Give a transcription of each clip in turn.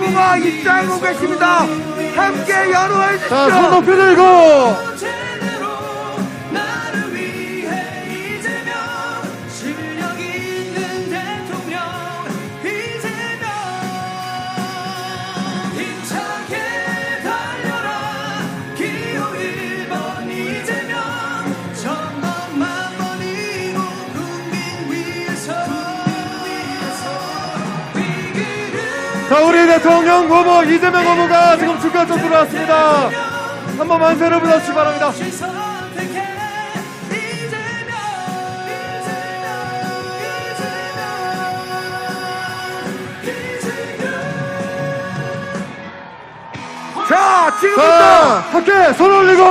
후보가 입장하고 계십니다. 함께 연호해 주십시오. 자, 손 높이 들고. 자, 우리 대통령 후보 이재명 후보가 지금 주가점 들어왔습니다. 한번 만세를 불러주시기 바랍니다. 자, 지금부터 자, 함께 손 올리고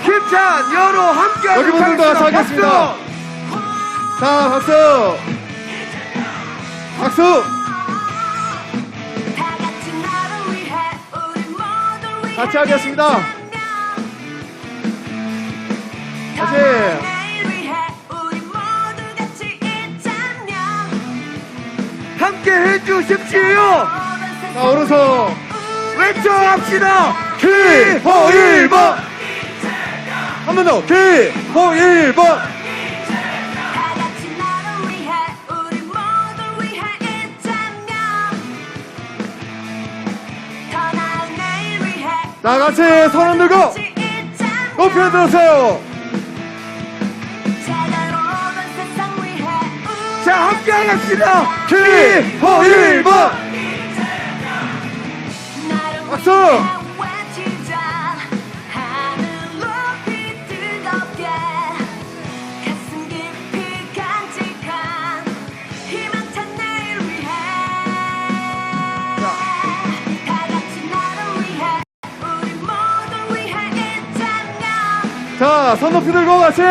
힘찬 연호 함께 여기 분들도 같이 하겠습니다. 자, 박수. 박수. 같이 하겠습니다. 다시. 함께 해주십시오. 자, 오른손 외쳐합시다. 기호 1번. 한 번 더. 기호 1번. 다 같이 손 흔들고 높이 들으세요. 자, 함께 하겠습니다. 기호 1번. 박수. 자, 손 높이 들고 같이.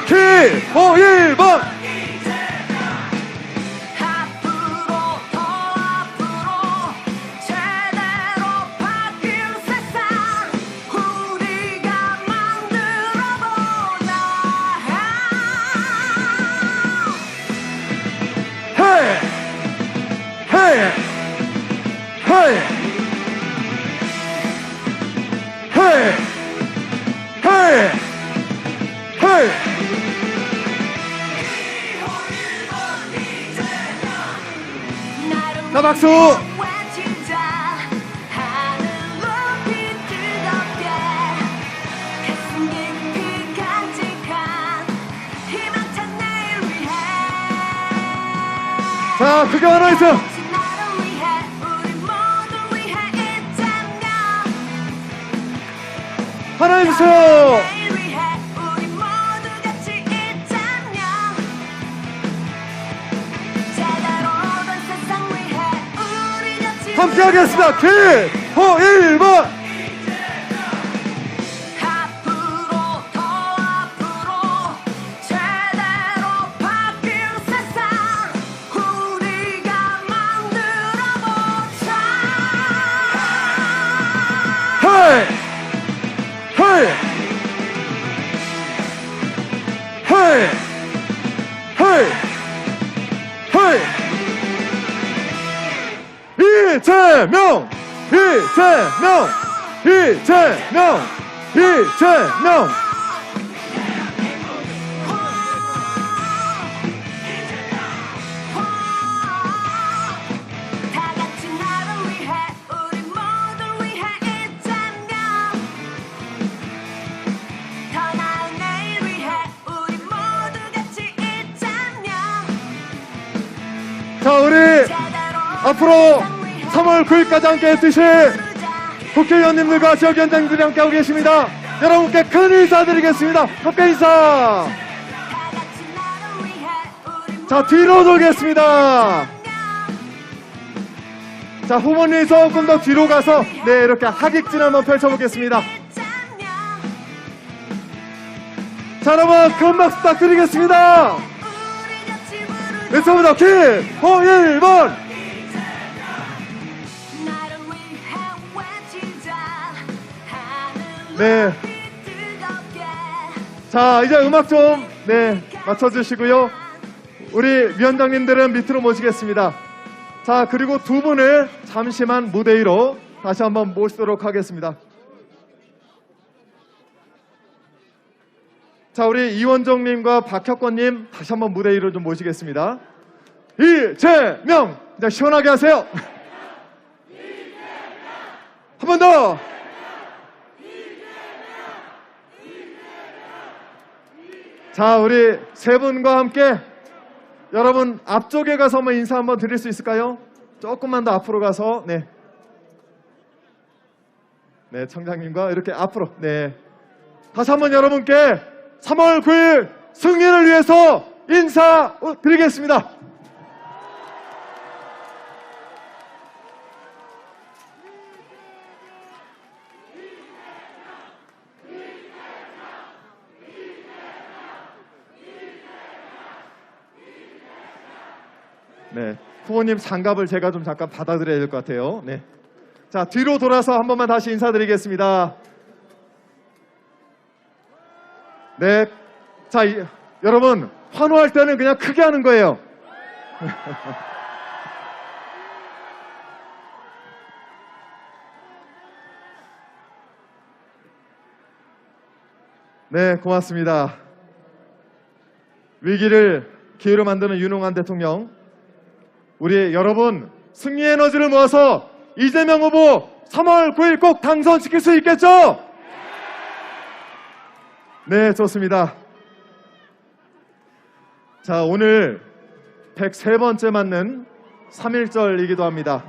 기호 1번. 자, 박수. 자, 크게 하나 있어. 하나 해주세요. 함께 하겠습니다. 기호 1번. 헤이 헤이 헤이 헤이 헤이. 이재명! 이재명! 이재명! 이재명! 자, 우리 앞으로 3월 9일까지 함께 해주실 국회의원님들과 지역위원장님들이 함께하고 계십니다. 여러분께 큰 인사드리겠습니다. 함께 인사. 자, 뒤로 돌겠습니다. 자, 후보님 조금 더 뒤로 가서 네, 이렇게 하객진 한번 펼쳐보겠습니다. 자, 여러분 큰 박수 부탁드리겠습니다. 외쳐보자. 기호 1번. 네. 자, 이제 음악 좀, 네, 맞춰주시고요. 우리 위원장님들은 밑으로 모시겠습니다. 자, 그리고 두 분을 잠시만 무대 위로 다시 한번 모시도록 하겠습니다. 자, 우리 이원정님과 박혁권님 다시 한번 무대 위로 좀 모시겠습니다. 이재명! 그냥 시원하게 하세요. 한 번 더! 자, 우리 세 분과 함께 여러분 앞쪽에 가서 한번 인사 한번 드릴 수 있을까요? 조금만 더 앞으로 가서 네, 네 청장님과 이렇게 앞으로 네 다시 한번 여러분께 3월 9일 승리를 위해서 인사드리겠습니다. 네, 후보님 장갑을 제가 좀 잠깐 받아드려야 될 것 같아요. 네, 자 뒤로 돌아서 한 번만 다시 인사드리겠습니다. 네, 자 여러분 환호할 때는 그냥 크게 하는 거예요. 네, 고맙습니다. 위기를 기회로 만드는 유능한 대통령, 우리 여러분 승리 에너지를 모아서 이재명 후보 3월 9일 꼭 당선시킬 수 있겠죠? 네, 좋습니다. 자, 오늘 103번째 맞는 3.1절이기도 합니다.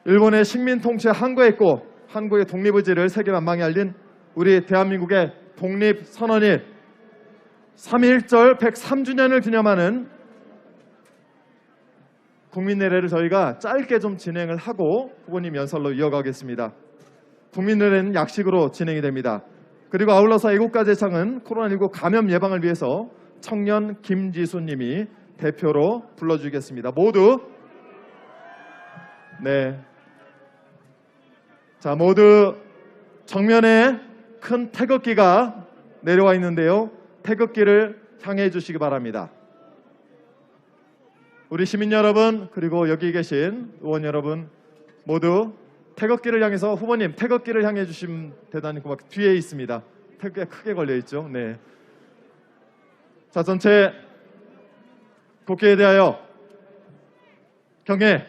일본의 식민 통치에 항거했고 한국의 독립의지를 세계 만방에 알린 우리 대한민국의 독립선언일 3.1절 103주년을 기념하는 국민내례를 저희가 짧게 좀 진행을 하고 후보님 연설로 이어가겠습니다. 국민내례는 약식으로 진행이 됩니다. 그리고 아울러서 애국가제창은 코로나19 감염 예방을 위해서 청년 김지수님이 대표로 불러주겠습니다. 모두 네, 자 모두 정면에 큰 태극기가 내려와 있는데요. 태극기를 향해 주시기 바랍니다. 우리 시민 여러분 그리고 여기 계신 의원 여러분 모두 태극기를 향해서 후보님 태극기를 향해 주시면 대단히 고맙게 뒤에 있습니다. 태극기가 크게 걸려 있죠. 네. 자, 전체 국회에 대하여 경례.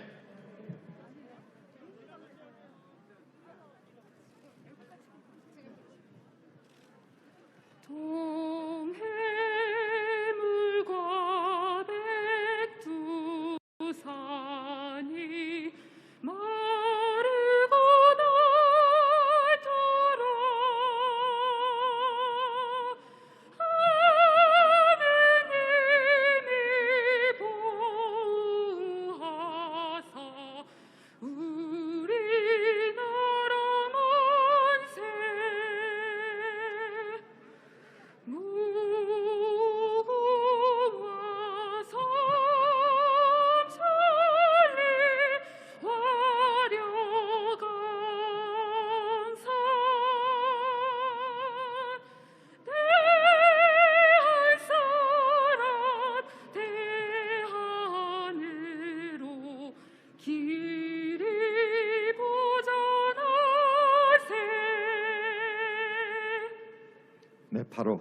네, 바로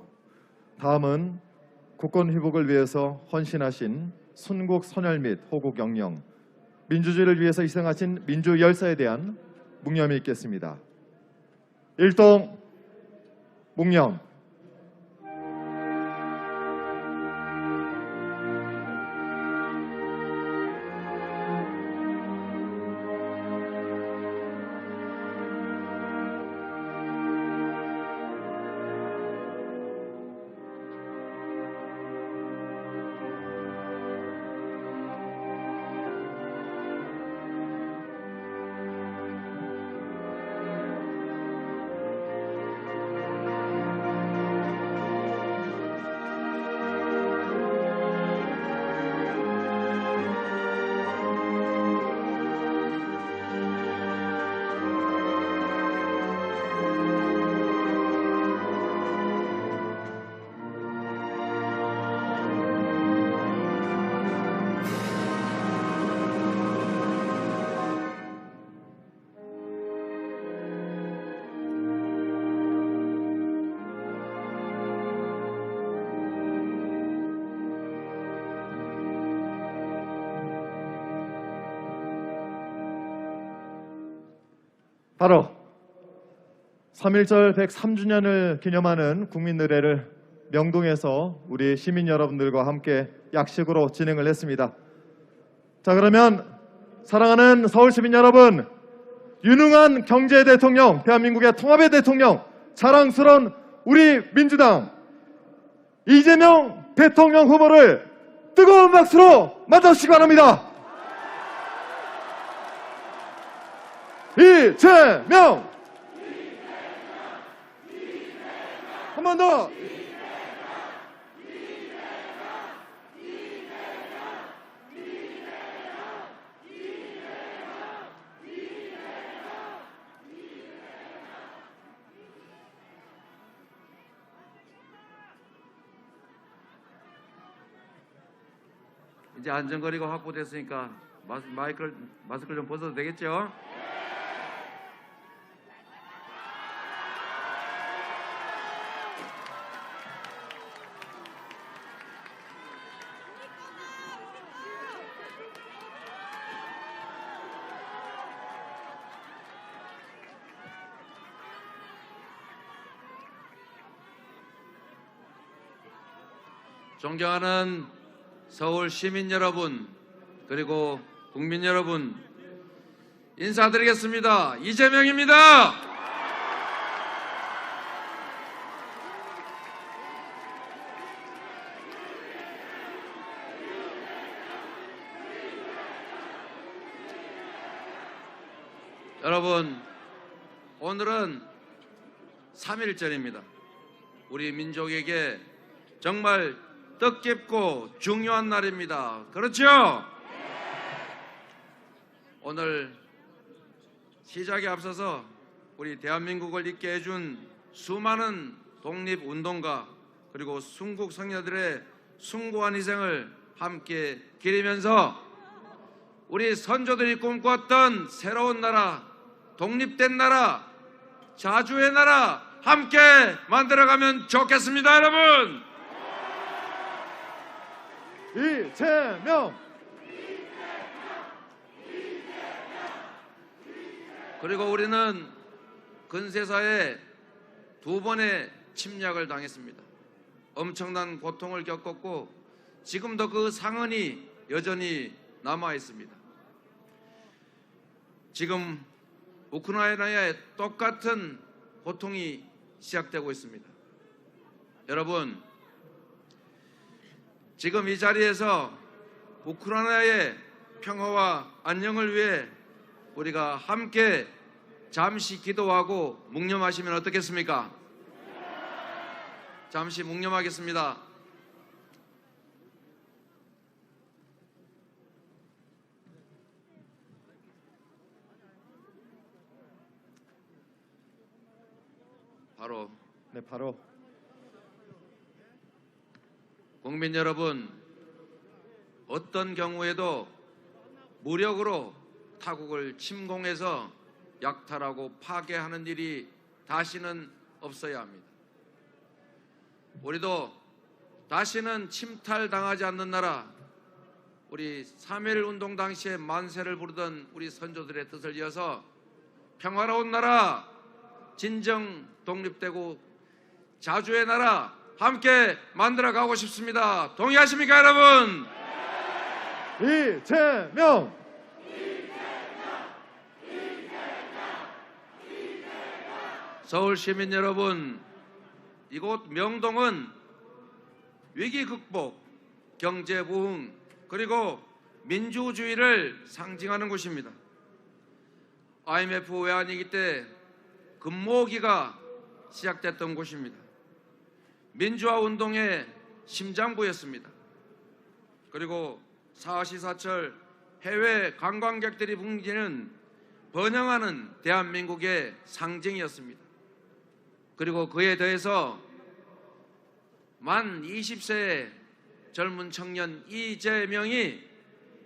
다음은 국권 회복을 위해서 헌신하신 순국 선열 및 호국 영령, 민주주의를 위해서 희생하신 민주 열사에 대한 묵념이 있겠습니다. 일동 묵념. 바로 3.1절 103주년을 기념하는 국민의례를 명동에서 우리 시민 여러분들과 함께 약식으로 진행을 했습니다. 자, 그러면 사랑하는 서울 시민 여러분, 유능한 경제 대통령, 대한민국의 통합의 대통령, 자랑스러운 우리 민주당 이재명 대통령 후보를 뜨거운 박수로 맞아주시기 바랍니다. 이재명! 한 번 더! 이제 안전거리가 확보됐으니까 마스크를 좀 벗어도 되겠죠? 존경하는 서울 시민 여러분, 그리고 국민 여러분, 인사드리겠습니다. 이재명입니다. 여러분, 오늘은 3.1절입니다. 우리 민족에게 정말 뜻깊고 중요한 날입니다. 그렇죠? 오늘 시작에 앞서서 우리 대한민국을 있게 해준 수많은 독립운동가 그리고 순국 성녀들의 숭고한 희생을 함께 기리면서 우리 선조들이 꿈꿨던 새로운 나라, 독립된 나라, 자주의 나라 함께 만들어가면 좋겠습니다, 여러분. 이재명! 그리고 우리는 근세사에 2번의 침략을 당했습니다. 엄청난 고통을 겪었고 지금도 그 상흔이 여전히 남아 있습니다. 지금 우크라이나에 똑같은 고통이 시작되고 있습니다. 여러분, 지금 이 자리에서 우크라이나의 평화와 안녕을 위해 우리가 함께 잠시 기도하고 묵념하시면 어떻겠습니까? 잠시 묵념하겠습니다. 바로 국민 여러분, 어떤 경우에도 무력으로 타국을 침공해서 약탈하고 파괴하는 일이 다시는 없어야 합니다. 우리도 다시는 침탈당하지 않는 나라, 우리 3.1 운동 당시에 만세를 부르던 우리 선조들의 뜻을 이어서 평화로운 나라, 진정 독립되고 자주의 나라 함께 만들어 가고 싶습니다. 동의하십니까, 여러분? 이재명! 서울 시민 여러분, 이곳 명동은 위기 극복, 경제 부흥, 그리고 민주주의를 상징하는 곳입니다. IMF 외환위기 때 금모기가 시작됐던 곳입니다. 민주화 운동의 심장부였습니다. 그리고 사시사철 해외 관광객들이 붐비는 번영하는 대한민국의 상징이었습니다. 그리고 그에 더해서 만 20세의 젊은 청년 이재명이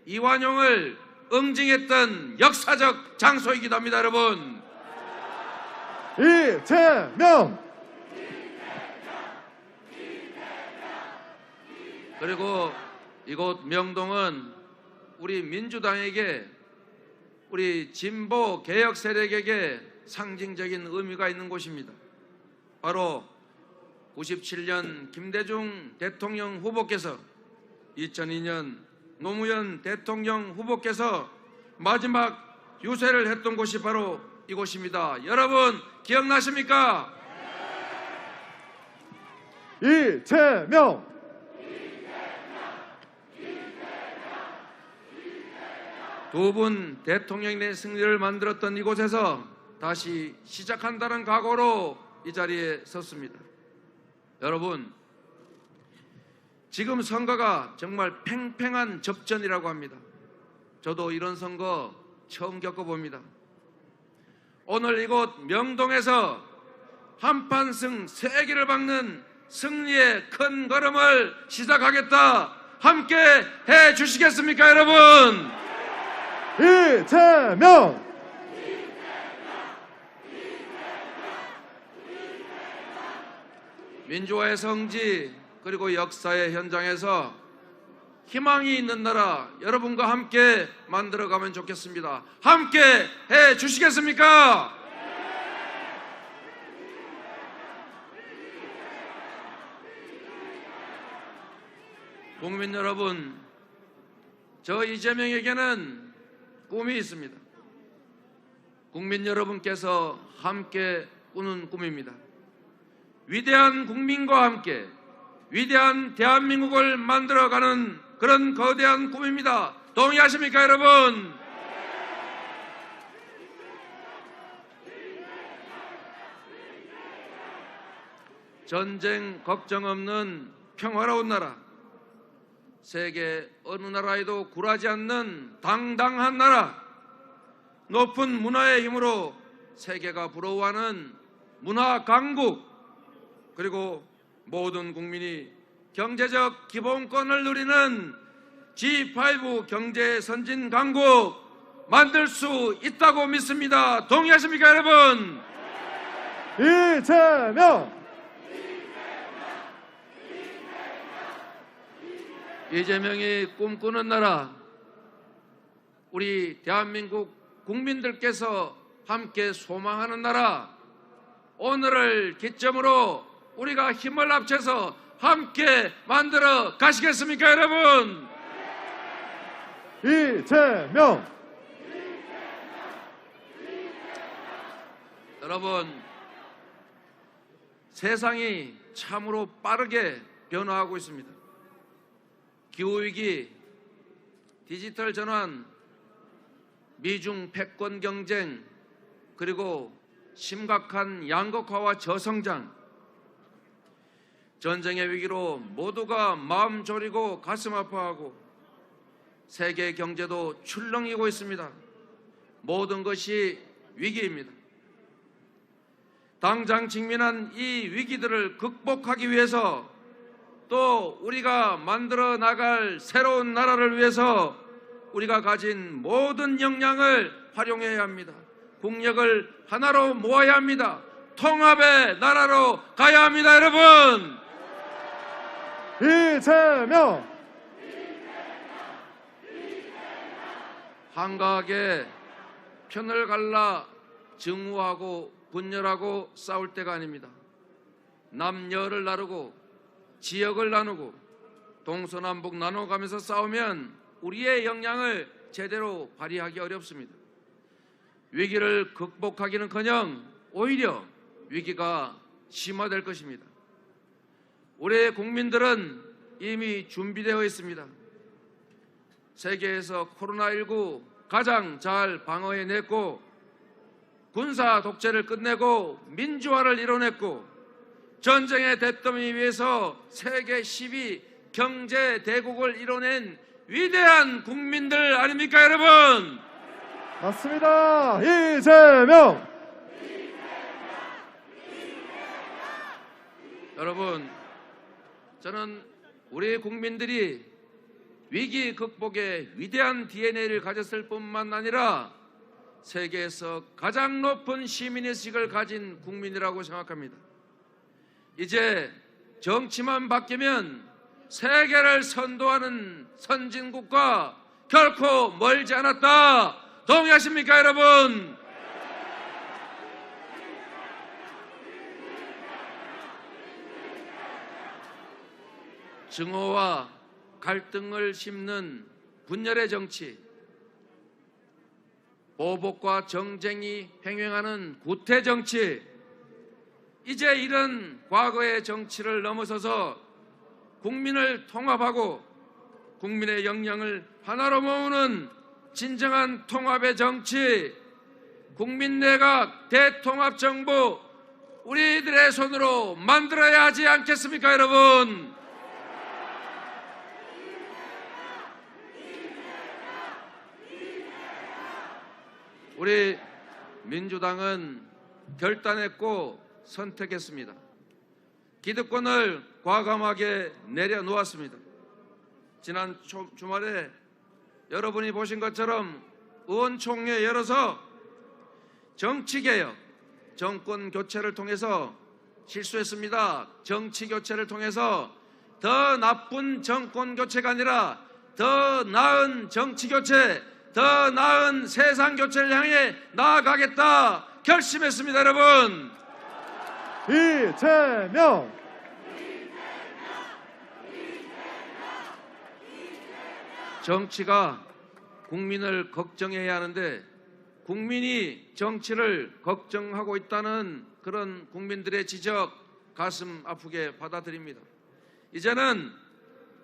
이완용을 응징했던 역사적 장소이기도 합니다, 여러분. 이재명! 그리고 이곳 명동은 우리 민주당에게, 우리 진보 개혁 세력에게 상징적인 의미가 있는 곳입니다. 바로 97년 김대중 대통령 후보께서 2002년 노무현 대통령 후보께서 마지막 유세를 했던 곳이 바로 이곳입니다. 여러분 기억나십니까? 이재명! 두 분 대통령의 승리를 만들었던 이곳에서 다시 시작한다는 각오로 이 자리에 섰습니다. 여러분, 지금 선거가 정말 팽팽한 접전이라고 합니다. 저도 이런 선거 처음 겪어봅니다. 오늘 이곳 명동에서 한판승 3개를 박는 승리의 큰 걸음을 시작하겠다. 함께 해 주시겠습니까, 여러분? 이재명! 민주화의 성지 그리고 역사의 현장에서 희망이 있는 나라 여러분과 함께 만들어가면 좋겠습니다. 함께 해 주시겠습니까? 국민 여러분, 저 이재명에게는 꿈이 있습니다. 국민 여러분께서 함께 꾸는 꿈입니다. 위대한 국민과 함께 위대한 대한민국을 만들어가는 그런 거대한 꿈입니다. 동의하십니까, 여러분? 전쟁 걱정 없는 평화로운 나라, 세계 어느 나라에도 굴하지 않는 당당한 나라, 높은 문화의 힘으로 세계가 부러워하는 문화 강국, 그리고 모든 국민이 경제적 기본권을 누리는 G5 경제 선진 강국 만들 수 있다고 믿습니다. 동의하십니까, 여러분? 이재명! 이재명이 꿈꾸는 나라, 우리 대한민국 국민들께서 함께 소망하는 나라, 오늘을 기점으로 우리가 힘을 합쳐서 함께 만들어 가시겠습니까, 여러분? 이재명! 여러분, 세상이 참으로 빠르게 변화하고 있습니다. 기후위기, 디지털 전환, 미중 패권 경쟁, 그리고 심각한 양극화와 저성장, 전쟁의 위기로 모두가 마음 졸이고 가슴 아파하고 세계 경제도 출렁이고 있습니다. 모든 것이 위기입니다. 당장 직면한 이 위기들을 극복하기 위해서 또 우리가 만들어 나갈 새로운 나라를 위해서 우리가 가진 모든 역량을 활용해야 합니다. 국력을 하나로 모아야 합니다. 통합의 나라로 가야 합니다, 여러분. 이재명! 한가하게 편을 갈라 증오하고 분열하고 싸울 때가 아닙니다. 남녀를 나누고 지역을 나누고 동서남북 나눠가면서 싸우면 우리의 역량을 제대로 발휘하기 어렵습니다. 위기를 극복하기는커녕 오히려 위기가 심화될 것입니다. 우리의 국민들은 이미 준비되어 있습니다. 세계에서 코로나19 가장 잘 방어해냈고 군사 독재를 끝내고 민주화를 이뤄냈고 전쟁의 대더미 위에서 세계 10위 경제 대국을 이뤄낸 위대한 국민들 아닙니까, 여러분? 맞습니다. 이재명! 여러분, 저는 우리 국민들이 위기 극복의 위대한 DNA를 가졌을 뿐만 아니라 세계에서 가장 높은 시민의식을 가진 국민이라고 생각합니다. 이제 정치만 바뀌면 세계를 선도하는 선진국과 결코 멀지 않았다. 동의하십니까, 여러분? 증오와 갈등을 심는 분열의 정치, 보복과 정쟁이 횡행하는 구태 정치, 이제 이런 과거의 정치를 넘어서서 국민을 통합하고 국민의 역량을 하나로 모으는 진정한 통합의 정치, 국민내각 대통합정부 우리들의 손으로 만들어야 하지 않겠습니까, 여러분? 우리 민주당은 결단했고 선택했습니다. 기득권을 과감하게 내려놓았습니다. 지난 주말에 여러분이 보신 것처럼 의원총회 열어서 정치개혁, 정권교체를 통해서 실수했습니다. 정치교체를 통해서 더 나쁜 정권교체가 아니라 더 나은 정치교체, 더 나은 세상교체를 향해 나아가겠다 결심했습니다. 여러분, 이재명! 정치가 국민을 걱정해야 하는데 국민이 정치를 걱정하고 있다는 그런 국민들의 지적 가슴 아프게 받아들입니다. 이제는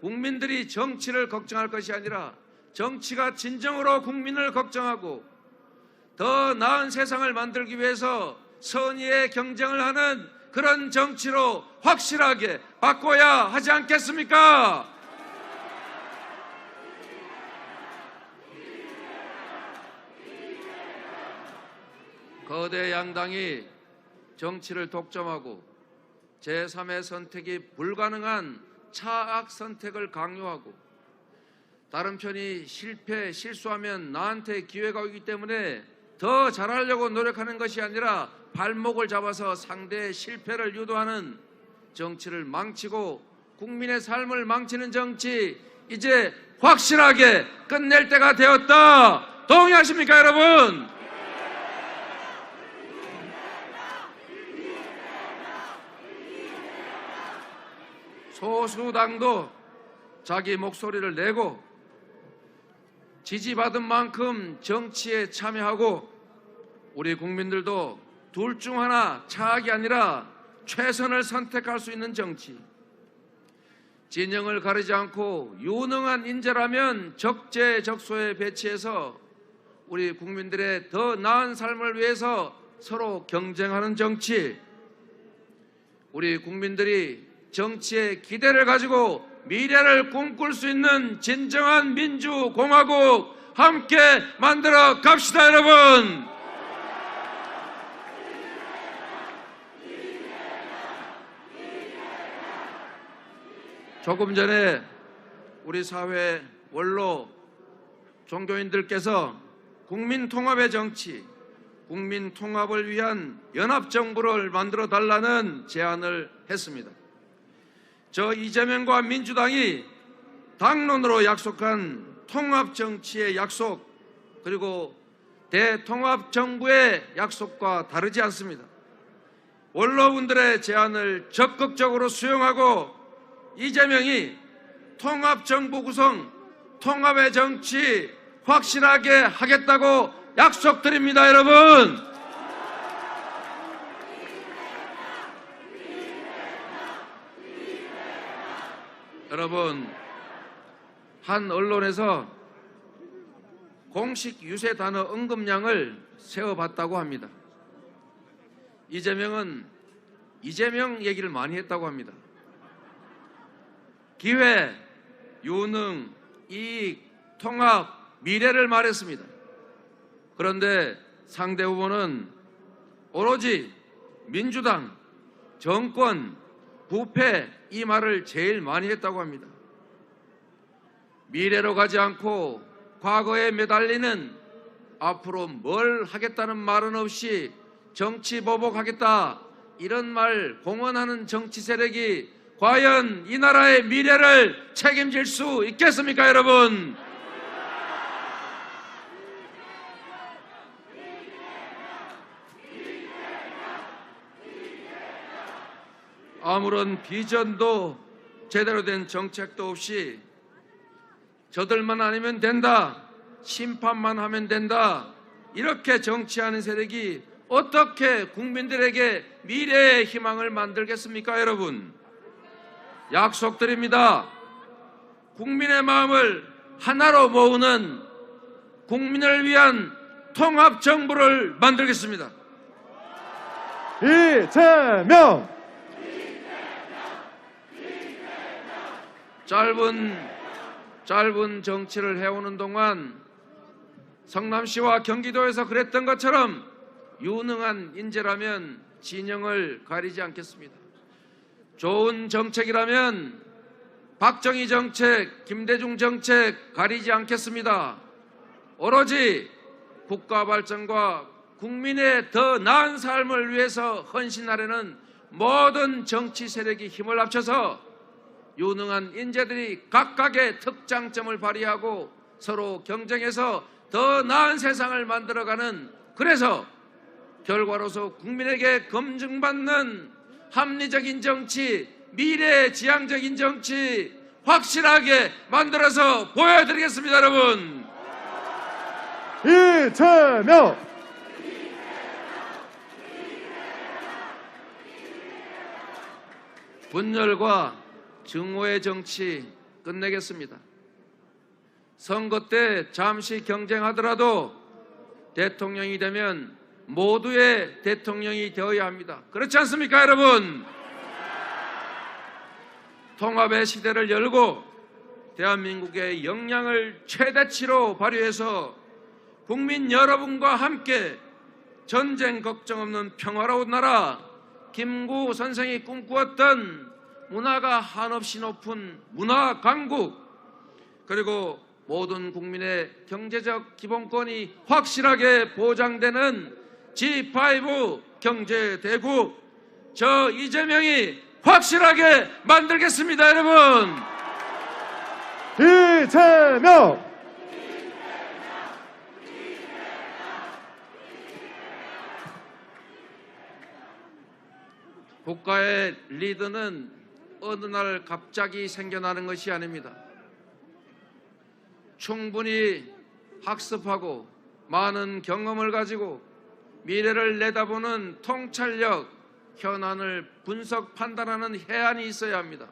국민들이 정치를 걱정할 것이 아니라 정치가 진정으로 국민을 걱정하고 더 나은 세상을 만들기 위해서 선의의 경쟁을 하는 그런 정치로 확실하게 바꿔야 하지 않겠습니까? 거대 양당이 정치를 독점하고 제3의 선택이 불가능한 차악 선택을 강요하고 다른 편이 실수하면 나한테 기회가 오기 때문에 더 잘하려고 노력하는 것이 아니라 발목을 잡아서 상대의 실패를 유도하는 정치를 망치고 국민의 삶을 망치는 정치, 이제 확실하게 끝낼 때가 되었다. 동의하십니까, 여러분? 소수당도 자기 목소리를 내고 지지받은 만큼 정치에 참여하고 우리 국민들도 둘 중 하나, 차악이 아니라 최선을 선택할 수 있는 정치, 진영을 가리지 않고 유능한 인재라면 적재적소에 배치해서 우리 국민들의 더 나은 삶을 위해서 서로 경쟁하는 정치, 우리 국민들이 정치에 기대를 가지고 미래를 꿈꿀 수 있는 진정한 민주공화국 함께 만들어 갑시다, 여러분. 조금 전에 우리 사회 원로 종교인들께서 국민통합의 정치, 국민통합을 위한 연합정부를 만들어 달라는 제안을 했습니다. 저 이재명과 민주당이 당론으로 약속한 통합정치의 약속, 그리고 대통합정부의 약속과 다르지 않습니다. 원로분들의 제안을 적극적으로 수용하고 이재명이 통합정부 구성, 통합의 정치 확실하게 하겠다고 약속드립니다, 여러분. 여러분, 한 언론에서 공식 유세 단어 언급량을 세어봤다고 합니다. 이재명은 이재명 얘기를 많이 했다고 합니다. 기회, 유능, 이익, 통합, 미래를 말했습니다. 그런데 상대 후보는 오로지 민주당, 정권, 부패 이 말을 제일 많이 했다고 합니다. 미래로 가지 않고 과거에 매달리는, 앞으로 뭘 하겠다는 말은 없이 정치 보복하겠다 이런 말 공언하는 정치 세력이 과연 이 나라의 미래를 책임질 수 있겠습니까, 여러분? 아무런 비전도 제대로 된 정책도 없이 저들만 아니면 된다, 심판만 하면 된다, 이렇게 정치하는 세력이 어떻게 국민들에게 미래의 희망을 만들겠습니까? 여러분, 약속드립니다. 국민의 마음을 하나로 모으는 국민을 위한 통합정부를 만들겠습니다. 이재명! 짧은 정치를 해오는 동안 성남시와 경기도에서 그랬던 것처럼 유능한 인재라면 진영을 가리지 않겠습니다. 좋은 정책이라면 박정희 정책, 김대중 정책 가리지 않겠습니다. 오로지 국가 발전과 국민의 더 나은 삶을 위해서 헌신하려는 모든 정치 세력이 힘을 합쳐서 유능한 인재들이 각각의 특장점을 발휘하고 서로 경쟁해서 더 나은 세상을 만들어가는, 그래서 결과로서 국민에게 검증받는 합리적인 정치, 미래지향적인 정치 확실하게 만들어서 보여드리겠습니다. 여러분, 이재명! 분열과 증오의 정치 끝내겠습니다. 선거 때 잠시 경쟁하더라도 대통령이 되면 모두의 대통령이 되어야 합니다. 그렇지 않습니까, 여러분? 통합의 시대를 열고 대한민국의 역량을 최대치로 발휘해서 국민 여러분과 함께 전쟁 걱정 없는 평화로운 나라, 김구 선생이 꿈꾸었던 문화가 한없이 높은 문화 강국, 그리고 모든 국민의 경제적 기본권이 확실하게 보장되는 G5 경제 대국, 저 이재명이 확실하게 만들겠습니다. 여러분, 이재명! 국가의 리더는 어느 날 갑자기 생겨나는 것이 아닙니다. 충분히 학습하고 많은 경험을 가지고 미래를 내다보는 통찰력, 현안을 분석 판단하는 해안이 있어야 합니다.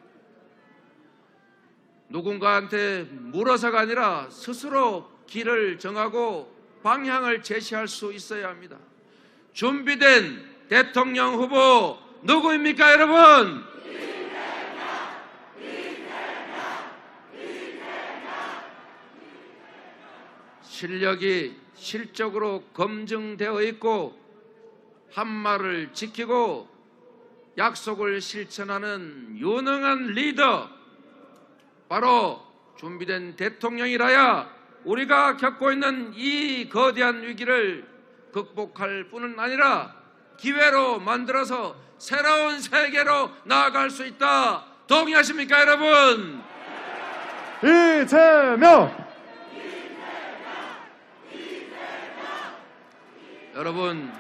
누군가한테 물어서가 아니라 스스로 길을 정하고 방향을 제시할 수 있어야 합니다. 준비된 대통령 후보 누구입니까, 여러분? 실력이 실적으로 검증되어 있고 한 말을 지키고 약속을 실천하는 유능한 리더, 바로 준비된 대통령이라야 우리가 겪고 있는 이 거대한 위기를 극복할 뿐은 아니라 기회로 만들어서 새로운 세계로 나아갈 수 있다. 동의하십니까, 여러분? 이재명! 여러분,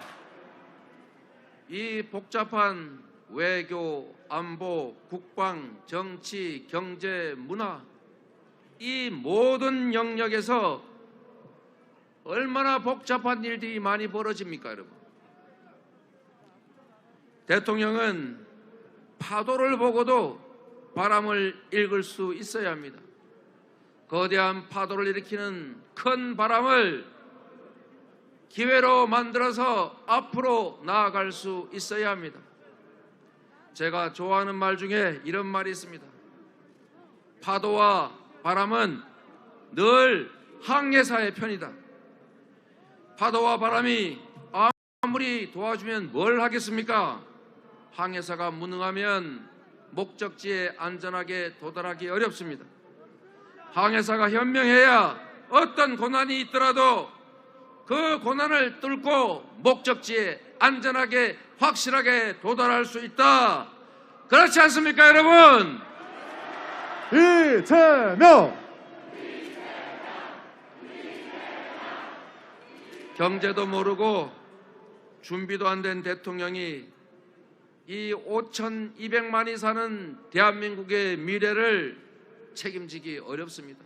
이 복잡한 외교, 안보, 국방, 정치, 경제, 문화, 이 모든 영역에서 얼마나 복잡한 일들이 많이 벌어집니까, 여러분? 대통령은 파도를 보고도 바람을 읽을 수 있어야 합니다. 거대한 파도를 일으키는 큰 바람을 기회로 만들어서 앞으로 나아갈 수 있어야 합니다. 제가 좋아하는 말 중에 이런 말이 있습니다. 파도와 바람은 늘 항해사의 편이다. 파도와 바람이 아무리 도와주면 뭘 하겠습니까? 항해사가 무능하면 목적지에 안전하게 도달하기 어렵습니다. 항해사가 현명해야 어떤 고난이 있더라도 그 고난을 뚫고 목적지에 안전하게 확실하게 도달할 수 있다. 그렇지 않습니까, 여러분? 이재명! 경제도 모르고 준비도 안 된 대통령이 이 5,200만이 사는 대한민국의 미래를 책임지기 어렵습니다.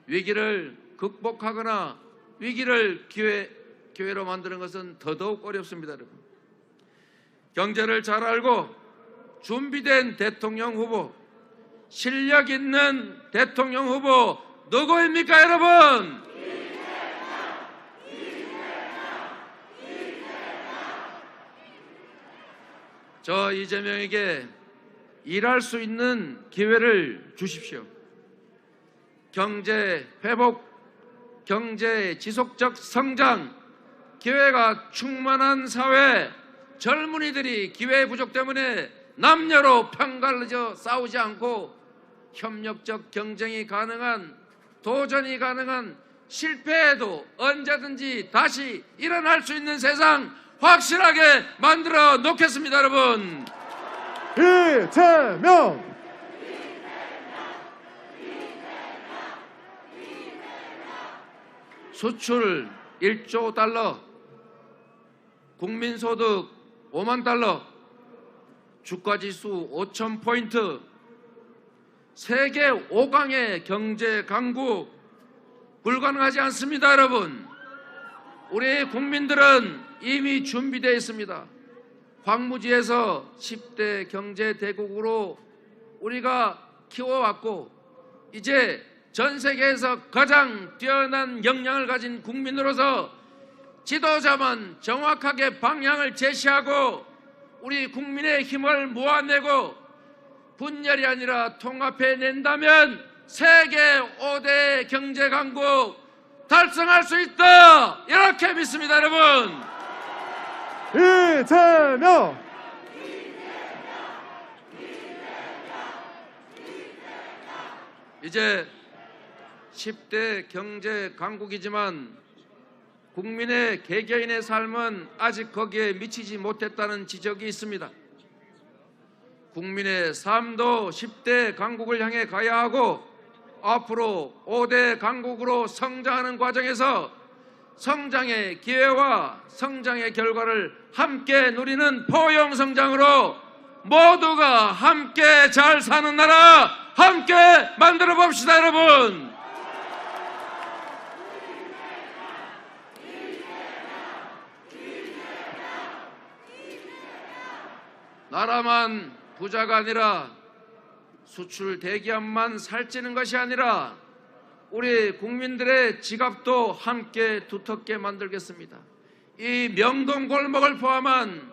위기를 극복하거나 위기를 기회로 만드는 것은 더더욱 어렵습니다. 여러분. 경제를 잘 알고 준비된 대통령 후보, 실력 있는 대통령 후보 누구입니까, 여러분? 저 이재명에게 일할 수 있는 기회를 주십시오. 경제 회복, 경제 지속적 성장, 기회가 충만한 사회, 젊은이들이 기회 부족 때문에 남녀로 편갈라져 싸우지 않고 협력적 경쟁이 가능한, 도전이 가능한, 실패해도 언제든지 다시 일어날 수 있는 세상 확실하게 만들어 놓겠습니다, 여러분. 이재명! 수출 1조 달러, 국민소득 5만 달러, 주가지수 5,000포인트, 세계 5강의 경제 강국 불가능하지 않습니다, 여러분. 우리 국민들은 이미 준비되어 있습니다. 황무지에서 10대 경제 대국으로 우리가 키워왔고 이제 전 세계에서 가장 뛰어난 역량을 가진 국민으로서 지도자만 정확하게 방향을 제시하고 우리 국민의 힘을 모아내고 분열이 아니라 통합해낸다면 세계 5대 경제 강국 달성할 수 있다, 이렇게 믿습니다, 여러분. 이재명! 이제 10대 경제 강국이지만 국민의 개개인의 삶은 아직 거기에 미치지 못했다는 지적이 있습니다. 국민의 삶도 10대 강국을 향해 가야 하고 앞으로 5대 강국으로 성장하는 과정에서 성장의 기회와 성장의 결과를 함께 누리는 포용 성장으로 모두가 함께 잘 사는 나라 함께 만들어 봅시다, 여러분. 나라만 부자가 아니라 수출 대기업만 살찌는 것이 아니라 우리 국민들의 지갑도 함께 두텁게 만들겠습니다. 이 명동 골목을 포함한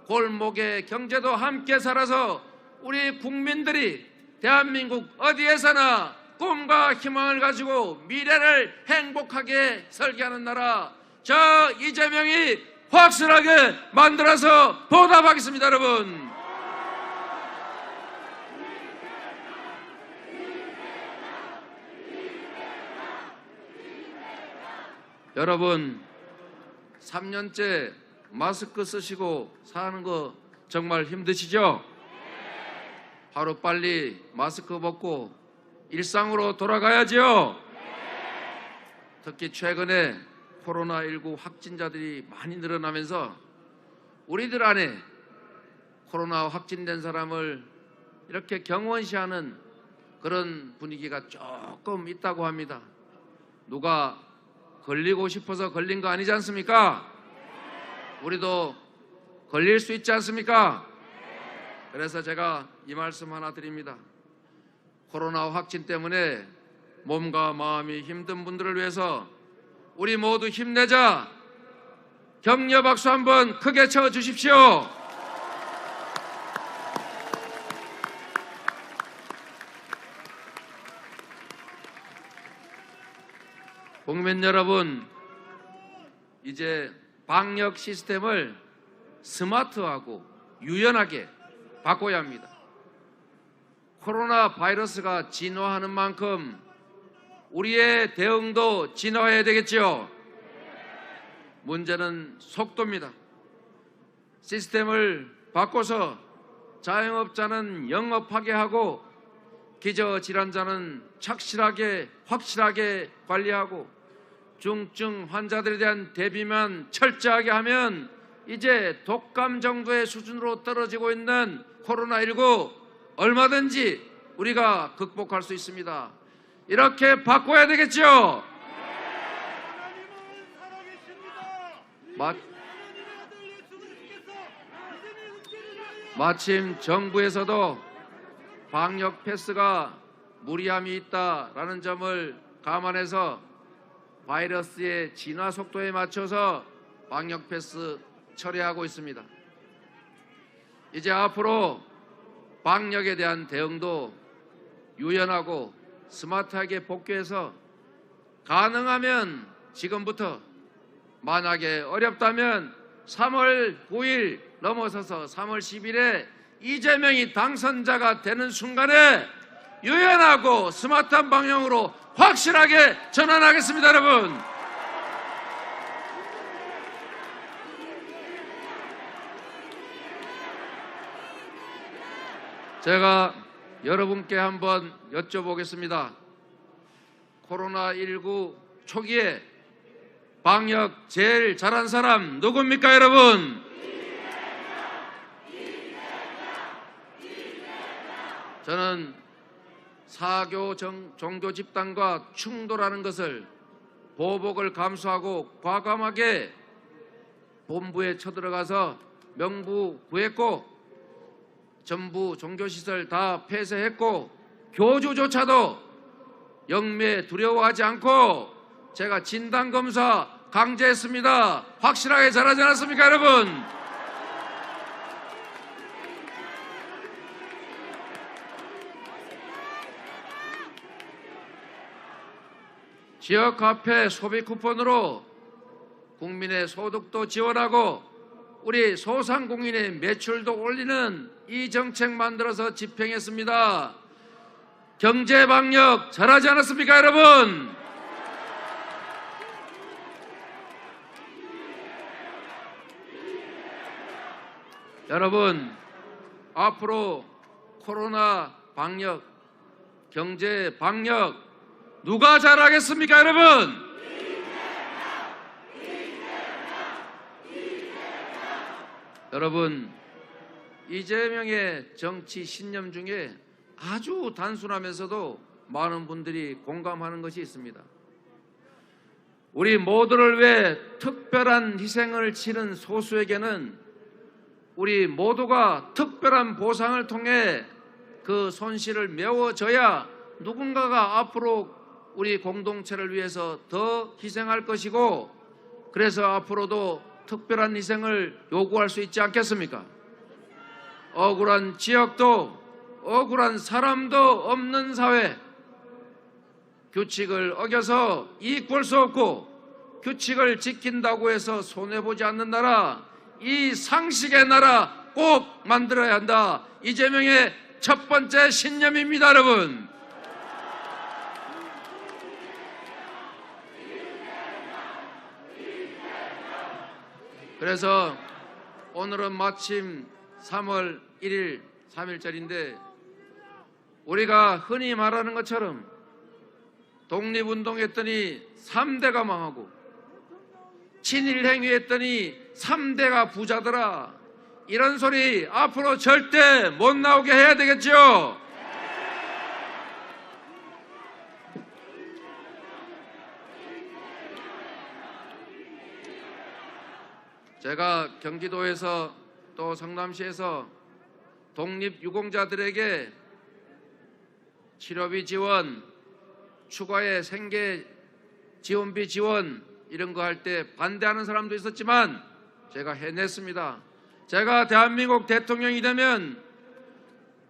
골목의 경제도 함께 살아서 우리 국민들이 대한민국 어디에서나 꿈과 희망을 가지고 미래를 행복하게 설계하는 나라, 저 이재명이 확실하게 만들어서 보답하겠습니다, 여러분. 여러분, 3년째 마스크 쓰시고 사는 거 정말 힘드시죠? 하루빨리 마스크 벗고 일상으로 돌아가야지요. 특히 최근에 코로나19 확진자들이 많이 늘어나면서 우리들 안에 코로나 확진된 사람을 이렇게 경원시하는 그런 분위기가 조금 있다고 합니다. 누가 걸리고 싶어서 걸린 거 아니지 않습니까? 우리도 걸릴 수 있지 않습니까? 그래서 제가 이 말씀 하나 드립니다. 코로나 확진 때문에 몸과 마음이 힘든 분들을 위해서 우리 모두 힘내자. 격려 박수 한번 크게 쳐 주십시오. 국민 여러분, 이제 방역 시스템을 스마트하고 유연하게 바꿔야 합니다. 코로나 바이러스가 진화하는 만큼 우리의 대응도 진화해야 되겠죠. 문제는 속도입니다. 시스템을 바꿔서 자영업자는 영업하게 하고 기저질환자는 착실하게 확실하게 관리하고 중증 환자들에 대한 대비만 철저하게 하면 이제 독감 정도의 수준으로 떨어지고 있는 코로나19 얼마든지 우리가 극복할 수 있습니다. 이렇게 바꿔야 되겠죠? 마침 정부에서도 방역 패스가 무리함이 있다라는 점을 감안해서 바이러스의 진화 속도에 맞춰서 방역 패스 처리하고 있습니다. 이제 앞으로 방역에 대한 대응도 유연하고 스마트하게 복귀해서 가능하면 지금부터, 만약에 어렵다면 3월 9일 넘어서서 3월 10일에 이재명이 당선자가 되는 순간에 유연하고 스마트한 방향으로 확실하게 전환하겠습니다, 여러분. 제가 여러분께 한번 여쭤보겠습니다. 코로나19 초기에 방역 제일 잘한 사람 누굽니까, 여러분? 저는 사교 종교 집단과 충돌하는 것을 보복을 감수하고 과감하게 본부에 쳐들어가서 명부 구했고, 전부 종교시설 다 폐쇄했고, 교주조차도 영매 두려워하지 않고 제가 진단검사 강제했습니다. 확실하게 잘하지 않았습니까, 여러분? 지역 화폐 소비 쿠폰으로 국민의 소득도 지원하고 우리 소상공인의 매출도 올리는 이 정책 만들어서 집행했습니다. 경제 방역 잘하지 않았습니까, 여러분? 여러분, 앞으로 코로나 방역, 경제 방역 누가 잘하겠습니까, 여러분? 여러분, 이재명의 정치 신념 중에 아주 단순하면서도 많은 분들이 공감하는 것이 있습니다. 우리 모두를 위해 특별한 희생을 치른 소수에게는 우리 모두가 특별한 보상을 통해 그 손실을 메워줘야 누군가가 앞으로 우리 공동체를 위해서 더 희생할 것이고, 그래서 앞으로도 특별한 희생을 요구할 수 있지 않겠습니까? 억울한 지역도 억울한 사람도 없는 사회, 규칙을 어겨서 이익 볼 수 없고 규칙을 지킨다고 해서 손해보지 않는 나라, 이 상식의 나라 꼭 만들어야 한다. 이재명의 첫 번째 신념입니다, 여러분. 그래서 오늘은 마침 3월 1일 3일절인데 우리가 흔히 말하는 것처럼 독립운동했더니 3대가 망하고 친일행위했더니 3대가 부자더라, 이런 소리 앞으로 절대 못 나오게 해야 되겠죠. 제가 경기도에서 또 성남시에서 독립유공자들에게 치료비 지원, 추가의 생계 지원비 지원 이런 거 할 때 반대하는 사람도 있었지만 제가 해냈습니다. 제가 대한민국 대통령이 되면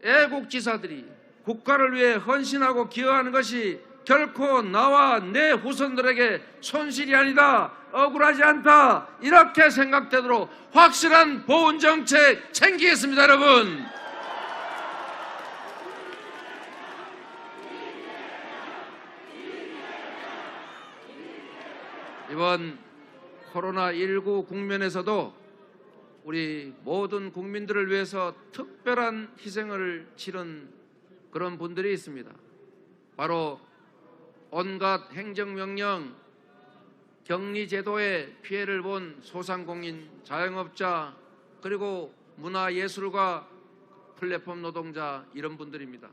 애국지사들이 국가를 위해 헌신하고 기여하는 것이 결코 나와 내 후손들에게 손실이 아니다, 억울하지 않다, 이렇게 생각되도록 확실한 보훈정책 챙기겠습니다, 여러분. 이번 코로나19 국면에서도 우리 모든 국민들을 위해서 특별한 희생을 치른 그런 분들이 있습니다. 바로 온갖 행정명령, 격리제도의 피해를 본 소상공인, 자영업자, 그리고 문화예술가, 플랫폼 노동자, 이런 분들입니다.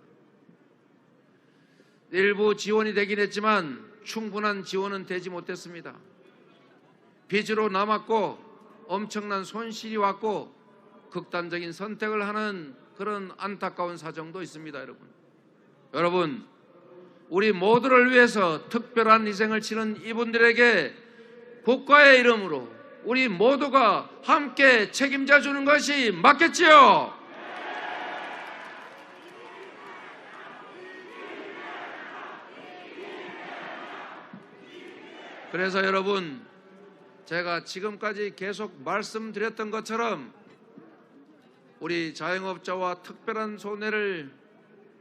일부 지원이 되긴 했지만 충분한 지원은 되지 못했습니다. 빚으로 남았고 엄청난 손실이 왔고 극단적인 선택을 하는 그런 안타까운 사정도 있습니다. 여러분, 우리 모두를 위해서 특별한 희생을 치른 이분들에게 국가의 이름으로 우리 모두가 함께 책임져 주는 것이 맞겠지요? 그래서 여러분, 제가 지금까지 계속 말씀드렸던 것처럼 우리 자영업자와 특별한 손해를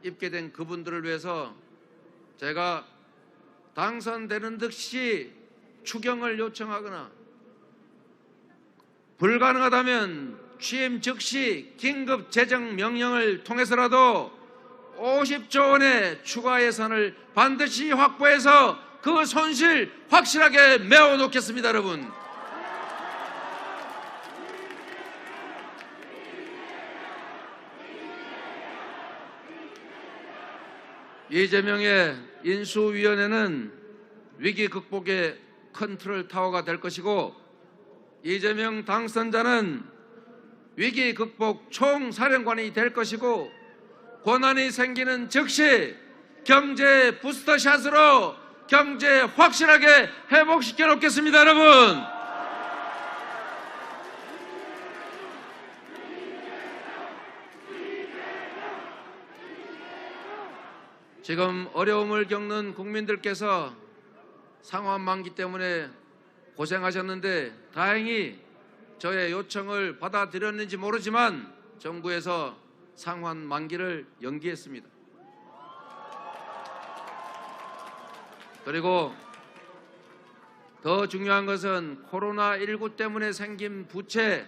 입게 된 그분들을 위해서 제가 당선되는 듯이 추경을 요청하거나 불가능하다면 취임 즉시 긴급 재정 명령을 통해서라도 50조 원의 추가 예산을 반드시 확보해서 그 손실 확실하게 메워놓겠습니다. 여러분, 이재명의 인수위원회는 위기 극복의 컨트롤 타워가 될 것이고, 이재명 당선자는 위기 극복 총사령관이 될 것이고, 권한이 생기는 즉시 경제 부스터샷으로 경제 확실하게 회복시켜 놓겠습니다. 여러분, 지금 어려움을 겪는 국민들께서 상환 만기 때문에 고생하셨는데 다행히 저의 요청을 받아들였는지 모르지만 정부에서 상환 만기를 연기했습니다. 그리고 더 중요한 것은 코로나19 때문에 생긴 부채,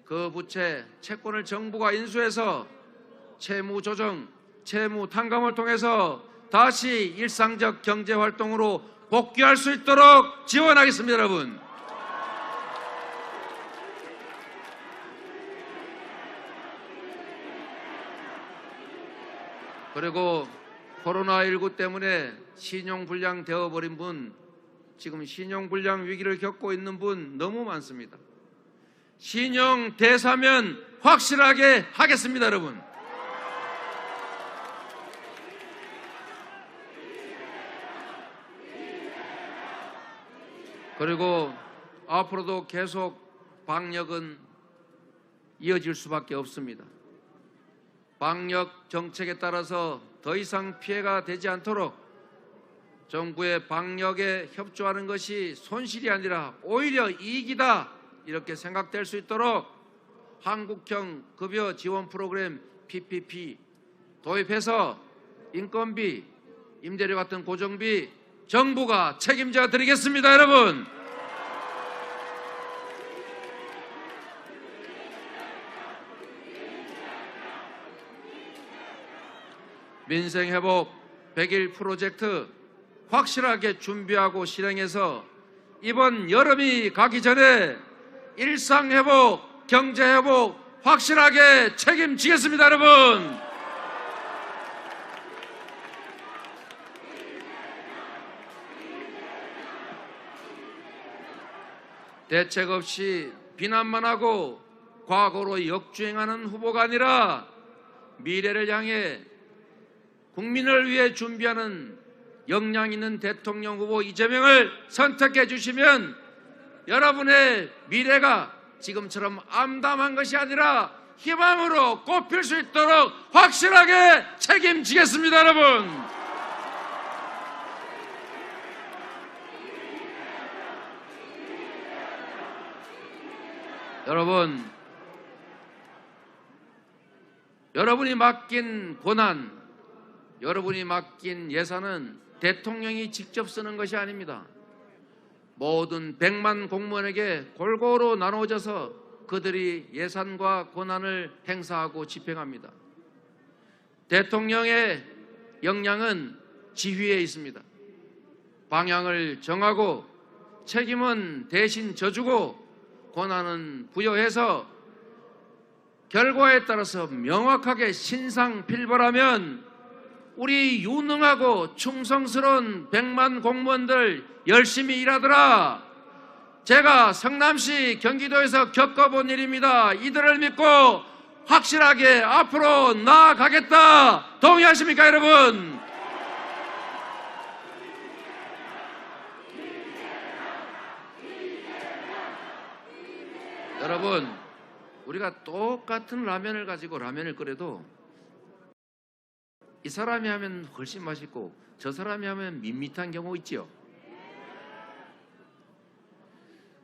그 부채 채권을 정부가 인수해서 채무 조정, 채무 탕감을 통해서 다시 일상적 경제 활동으로 복귀할 수 있도록 지원하겠습니다. 여러분, 그리고 코로나19 때문에 신용불량 되어버린 분, 지금 신용불량 위기를 겪고 있는 분 너무 많습니다. 신용 대사면 확실하게 하겠습니다. 여러분, 그리고 앞으로도 계속 방역은 이어질 수밖에 없습니다. 방역 정책에 따라서 더 이상 피해가 되지 않도록 정부의 방역에 협조하는 것이 손실이 아니라 오히려 이익이다, 이렇게 생각될 수 있도록 한국형 급여 지원 프로그램 PPP 도입해서 인건비, 임대료 같은 고정비 정부가 책임져 드리겠습니다. 여러분, 민생회복 100일 프로젝트 확실하게 준비하고 실행해서 이번 여름이 가기 전에 일상회복, 경제회복 확실하게 책임지겠습니다. 여러분, 대책 없이 비난만 하고 과거로 역주행하는 후보가 아니라 미래를 향해 국민을 위해 준비하는 역량 있는 대통령 후보 이재명을 선택해 주시면 여러분의 미래가 지금처럼 암담한 것이 아니라 희망으로 꽃필 수 있도록 확실하게 책임지겠습니다. 여러분, 여러분이 맡긴 권한, 여러분이 맡긴 예산은 대통령이 직접 쓰는 것이 아닙니다. 모든 100만 공무원에게 골고루 나눠져서 그들이 예산과 권한을 행사하고 집행합니다. 대통령의 역량은 지휘에 있습니다. 방향을 정하고 책임은 대신 져주고 권한은 부여해서 결과에 따라서 명확하게 신상필벌하면 우리 유능하고 충성스러운 100만 공무원들 열심히 일하더라. 제가 성남시 경기도에서 겪어본 일입니다. 이들을 믿고 확실하게 앞으로 나아가겠다. 동의하십니까, 여러분? 여러분, 우리가 똑같은 라면을 가지고 라면을 끓여도 이 사람이 하면 훨씬 맛있고 저 사람이 하면 밋밋한 경우 있지요.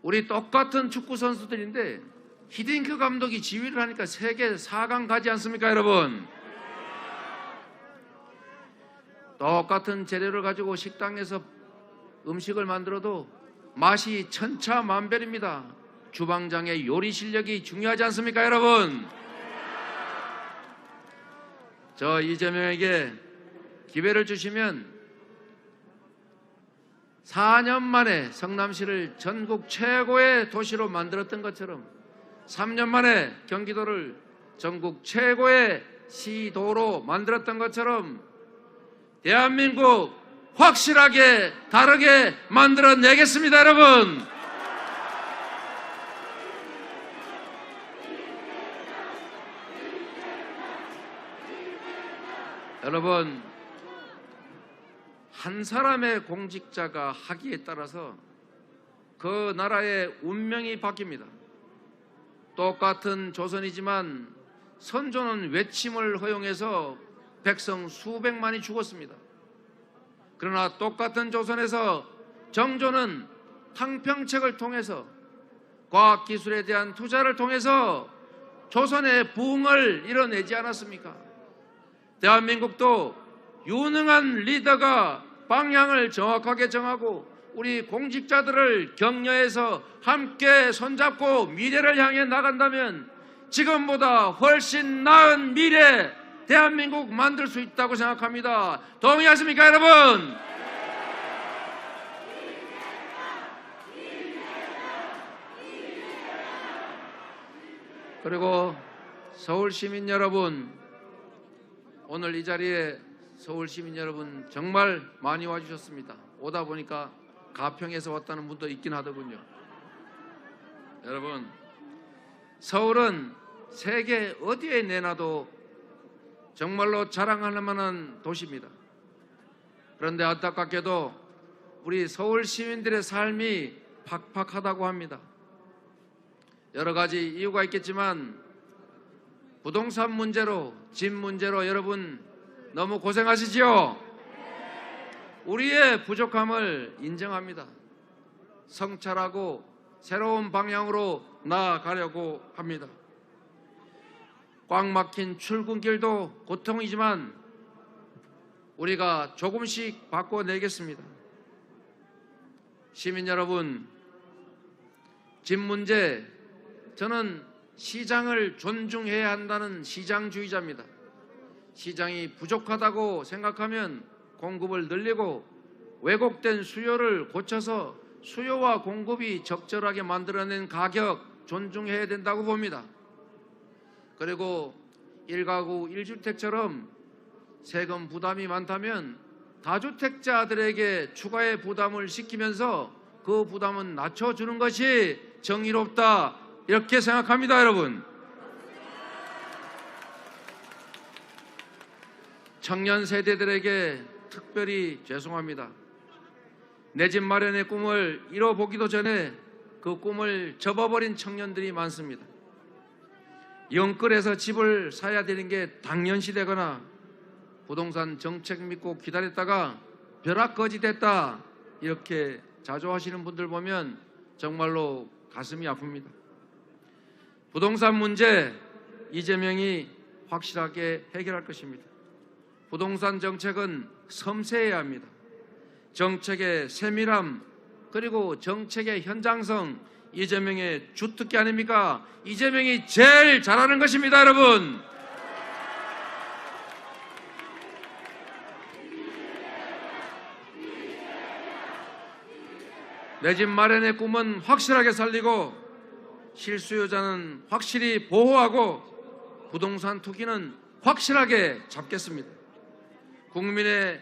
우리 똑같은 축구 선수들인데 히딩크 감독이 지휘를 하니까 세계 4강 가지 않습니까, 여러분? 똑같은 재료를 가지고 식당에서 음식을 만들어도 맛이 천차만별입니다. 주방장의 요리 실력이 중요하지 않습니까, 여러분? 저 이재명에게 기회를 주시면 4년 만에 성남시를 전국 최고의 도시로 만들었던 것처럼 3년 만에 경기도를 전국 최고의 시도로 만들었던 것처럼 대한민국 확실하게 다르게 만들어내겠습니다, 여러분. 여러분, 한 사람의 공직자가 하기에 따라서 그 나라의 운명이 바뀝니다. 똑같은 조선이지만 선조는 외침을 허용해서 백성 수백만이 죽었습니다. 그러나 똑같은 조선에서 정조는 탕평책을 통해서 과학기술에 대한 투자를 통해서 조선의 부흥을 이뤄내지 않았습니까? 대한민국도 유능한 리더가 방향을 정확하게 정하고 우리 공직자들을 격려해서 함께 손잡고 미래를 향해 나간다면 지금보다 훨씬 나은 미래 대한민국 만들 수 있다고 생각합니다. 동의하십니까, 여러분? 그리고 서울 시민 여러분, 오늘 이 자리에 서울 시민 여러분 정말 많이 와주셨습니다. 오다 보니까 가평에서 왔다는 분도 있긴 하더군요. 여러분, 서울은 세계 어디에 내놔도 정말로 자랑할 만한 도시입니다. 그런데 안타깝게도 우리 서울 시민들의 삶이 팍팍하다고 합니다. 여러 가지 이유가 있겠지만 부동산 문제로, 집 문제로 여러분 너무 고생하시지요? 우리의 부족함을 인정합니다. 성찰하고 새로운 방향으로 나아가려고 합니다. 꽉 막힌 출근길도 고통이지만 우리가 조금씩 바꿔내겠습니다. 시민 여러분, 집 문제, 저는 시장을 존중해야 한다는 시장주의자입니다. 시장이 부족하다고 생각하면 공급을 늘리고 왜곡된 수요를 고쳐서 수요와 공급이 적절하게 만들어낸 가격 존중해야 된다고 봅니다. 그리고 1가구 1주택처럼 세금 부담이 많다면 다주택자들에게 추가의 부담을 시키면서 그 부담은 낮춰주는 것이 정의롭다, 이렇게 생각합니다, 여러분. 청년 세대들에게 특별히 죄송합니다. 내 집 마련의 꿈을 이뤄보기도 전에 그 꿈을 접어버린 청년들이 많습니다. 영끌에서 집을 사야 되는 게 당연시 되거나 부동산 정책 믿고 기다렸다가 벼락거지 됐다, 이렇게 자조하시는 분들 보면 정말로 가슴이 아픕니다. 부동산 문제, 이재명이 확실하게 해결할 것입니다. 부동산 정책은 섬세해야 합니다. 정책의 세밀함, 그리고 정책의 현장성, 이재명의 주특기 아닙니까? 이재명이 제일 잘하는 것입니다, 여러분. 내 집 마련의 꿈은 확실하게 살리고 실수요자는 확실히 보호하고 부동산 투기는 확실하게 잡겠습니다. 국민의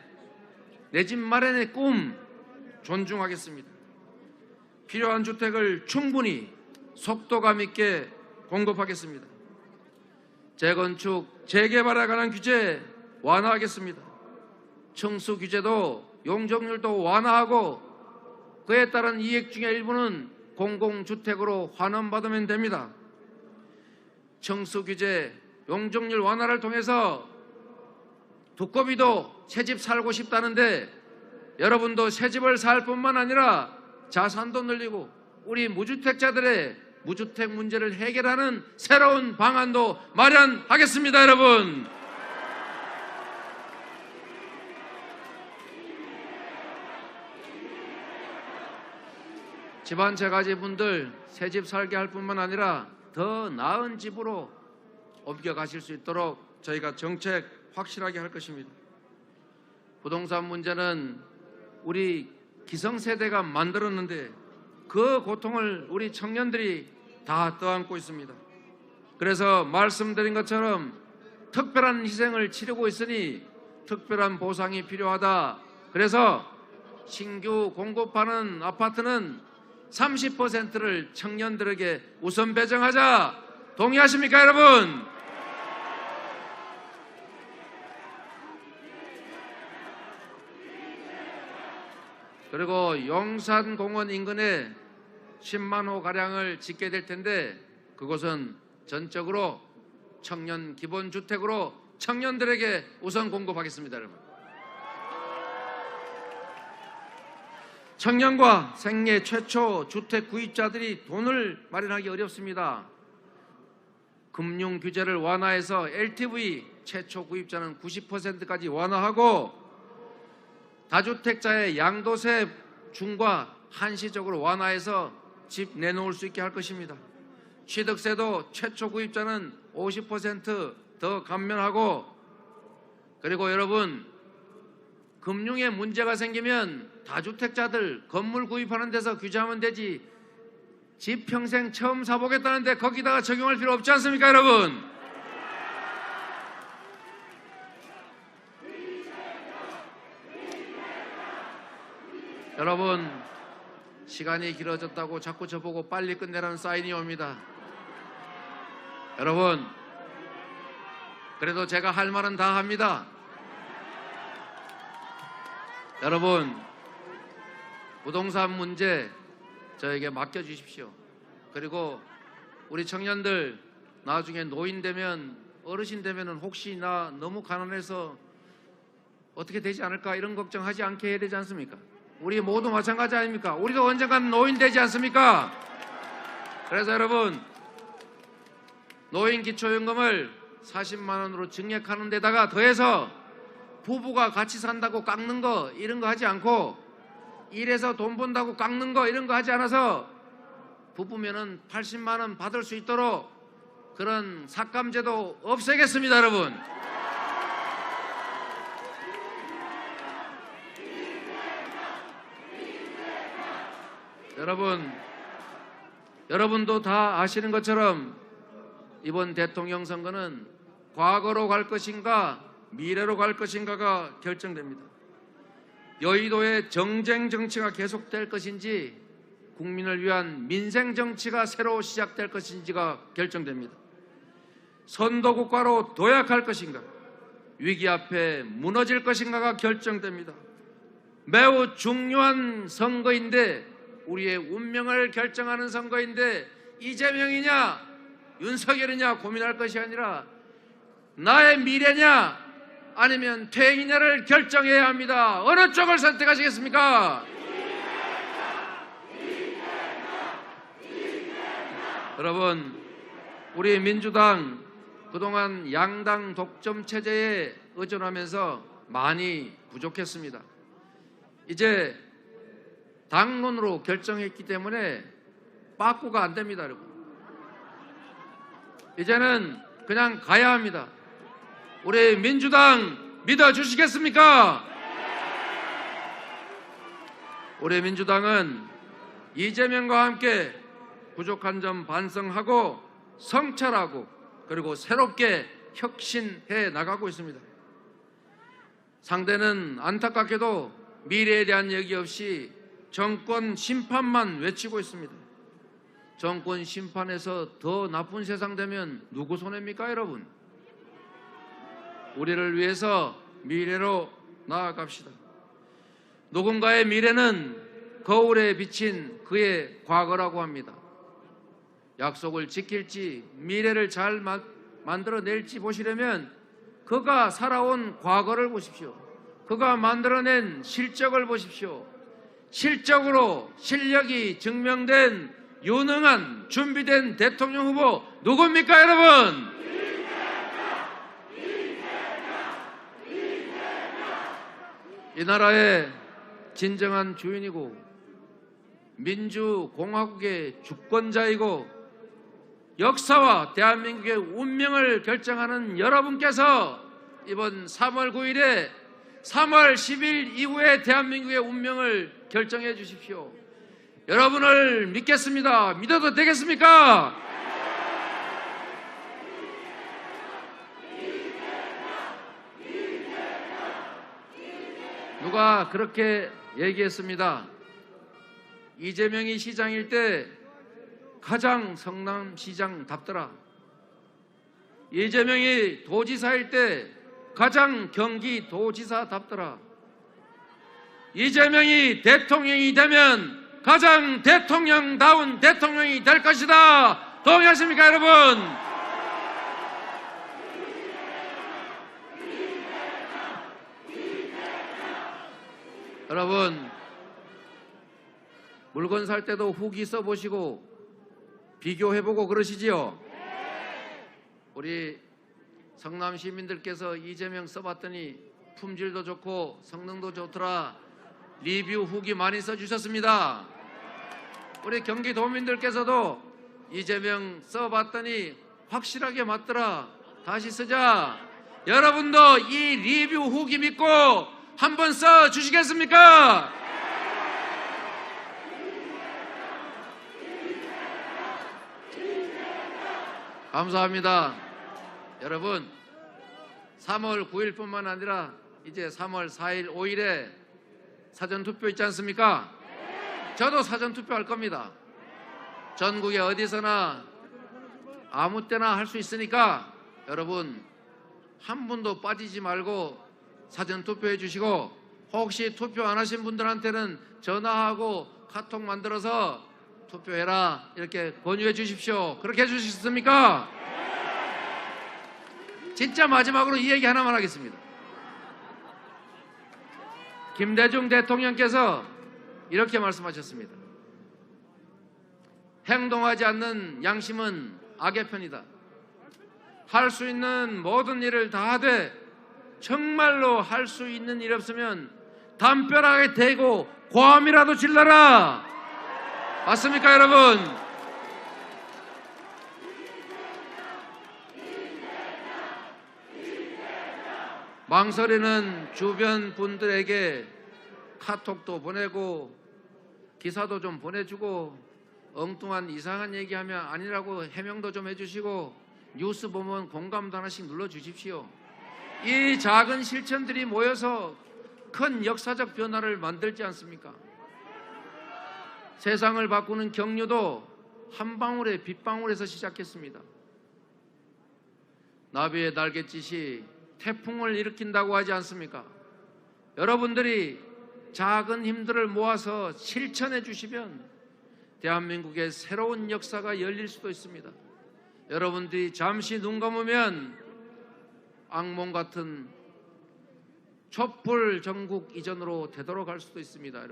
내 집 마련의 꿈 존중하겠습니다. 필요한 주택을 충분히 속도감 있게 공급하겠습니다. 재건축, 재개발에 관한 규제 완화하겠습니다. 층수 규제도 용적률도 완화하고 그에 따른 이익 중의 일부는 공공주택으로 환원받으면 됩니다. 층수 규제, 용적률 완화를 통해서 두꺼비도 새집 살고 싶다는데 여러분도 새집을 살 뿐만 아니라 자산도 늘리고 우리 무주택자들의 무주택 문제를 해결하는 새로운 방안도 마련하겠습니다. 여러분, 집 한 채 가진 분들 새집 살게 할 뿐만 아니라 더 나은 집으로 옮겨가실 수 있도록 저희가 정책 확실하게 할 것입니다. 부동산 문제는 우리 기성세대가 만들었는데 그 고통을 우리 청년들이 다 떠안고 있습니다. 그래서 말씀드린 것처럼 특별한 희생을 치르고 있으니 특별한 보상이 필요하다. 그래서 신규 공급하는 아파트는 30%를 청년들에게 우선 배정하자. 동의하십니까, 여러분? 그리고 용산공원 인근에 10만 호 가량을 짓게 될 텐데 그곳은 전적으로 청년 기본주택으로 청년들에게 우선 공급하겠습니다. 여러분, 청년과 생애 최초 주택 구입자들이 돈을 마련하기 어렵습니다. 금융 규제를 완화해서 LTV 최초 구입자는 90%까지 완화하고 다주택자의 양도세 중과 한시적으로 완화해서 집 내놓을 수 있게 할 것입니다. 취득세도 최초 구입자는 50% 감면하고, 그리고 여러분, 금융에 문제가 생기면 다주택자들 건물 구입하는 데서 규제하면 되지 집 평생 처음 사보겠다는데 거기다가 적용할 필요 없지 않습니까, 여러분? 여러분, 시간이 길어졌다고 자꾸 저보고 빨리 끝내라는 사인이 옵니다. 여러분, 그래도 제가 할 말은 다 합니다. 여러분, 부동산 문제 저에게 맡겨주십시오. 그리고 우리 청년들 나중에 노인 되면, 어르신 되면 혹시 나 너무 가난해서 어떻게 되지 않을까 이런 걱정하지 않게 해야 되지 않습니까? 우리 모두 마찬가지 아닙니까? 우리도 언젠간 노인 되지 않습니까? 그래서 여러분, 노인 기초연금을 40만 원으로 증액하는 데다가 더해서 부부가 같이 산다고 깎는 거 이런 거 하지 않고, 일해서 돈 번다고 깎는 거 이런 거 하지 않아서 부부면은 80만 원 받을 수 있도록 그런 삭감제도 없애겠습니다. 여러분, 여러분도 다 아시는 것처럼 이번 대통령 선거는 과거로 갈 것인가 미래로 갈 것인가가 결정됩니다. 여의도의 정쟁 정치가 계속될 것인지 국민을 위한 민생 정치가 새로 시작될 것인지가 결정됩니다. 선도국가로 도약할 것인가 위기 앞에 무너질 것인가가 결정됩니다. 매우 중요한 선거인데, 우리의 운명을 결정하는 선거인데 이재명이냐 윤석열이냐 고민할 것이 아니라 나의 미래냐 아니면 퇴행이냐를 결정해야 합니다. 어느 쪽을 선택하시겠습니까? 여러분, 우리 민주당 그동안 양당 독점 체제에 의존하면서 많이 부족했습니다. 이제 당론으로 결정했기 때문에 빠꾸가 안 됩니다. 여러분, 이제는 그냥 가야 합니다. 우리 민주당 믿어주시겠습니까? 우리 민주당은 이재명과 함께 부족한 점 반성하고 성찰하고 그리고 새롭게 혁신해 나가고 있습니다. 상대는 안타깝게도 미래에 대한 얘기 없이 정권 심판만 외치고 있습니다. 정권 심판에서 더 나쁜 세상 되면 누구 손해입니까, 여러분? 우리를 위해서 미래로 나아갑시다. 누군가의 미래는 거울에 비친 그의 과거라고 합니다. 약속을 지킬지 미래를 잘 만들어낼지 보시려면 그가 살아온 과거를 보십시오. 그가 만들어낸 실적을 보십시오. 실적으로 실력이 증명된 유능한 준비된 대통령 후보 누굽니까, 여러분? 이 나라의 진정한 주인이고 민주공화국의 주권자이고 역사와 대한민국의 운명을 결정하는 여러분께서 이번 3월 9일에 3월 10일 이후에 대한민국의 운명을 결정해 주십시오. 여러분을 믿겠습니다. 믿어도 되겠습니까? 누가 그렇게 얘기했습니다. 이재명이 시장일 때 가장 성남시장답더라. 이재명이 도지사일 때 가장 경기도지사답더라. 이재명이 대통령이 되면 가장 대통령다운 대통령이 될 것이다. 동의하십니까, 여러분? 여러분, 물건 살 때도 후기 써보시고 비교해보고 그러시지요? 우리 성남 시민들께서 이재명 써봤더니 품질도 좋고 성능도 좋더라. 리뷰 후기 많이 써주셨습니다. 우리 경기도민들께서도 이재명 써봤더니 확실하게 맞더라. 다시 쓰자. 여러분도 이 리뷰 후기 믿고 한번 써주시겠습니까? 감사합니다. 여러분, 3월 9일뿐만 아니라 이제 3월 4일, 5일에 사전투표 있지 않습니까? 저도 사전투표 할 겁니다. 전국에 어디서나 아무 때나 할 수 있으니까 여러분 한 분도 빠지지 말고 사전투표해 주시고, 혹시 투표 안 하신 분들한테는 전화하고 카톡 만들어서 투표해라 이렇게 권유해 주십시오. 그렇게 해 주시겠습니까? 진짜 마지막으로 이 얘기 하나만 하겠습니다. 김대중 대통령께서 이렇게 말씀하셨습니다. 행동하지 않는 양심은 악의 편이다. 할 수 있는 모든 일을 다 하되 정말로 할 수 있는 일 없으면 담벼락에 대고 고함이라도 질러라. 맞습니까, 여러분? 망설이는 주변 분들에게 카톡도 보내고 기사도 좀 보내주고 엉뚱한 이상한 얘기하면 아니라고 해명도 좀 해주시고 뉴스 보면 공감도 하나씩 눌러주십시오. 이 작은 실천들이 모여서 큰 역사적 변화를 만들지 않습니까? 세상을 바꾸는 경류도 한 방울의 빗방울에서 시작했습니다. 나비의 날갯짓이 태풍을 일으킨다고 하지 않습니까? 여러분들이 작은 힘들을 모아서 실천해 주시면 대한민국의 새로운 역사가 열릴 수도 있습니다. 여러분들이 잠시 눈 감으면 악몽 같은 촛불 전국 이전으로 되돌아갈 수도 있습니다.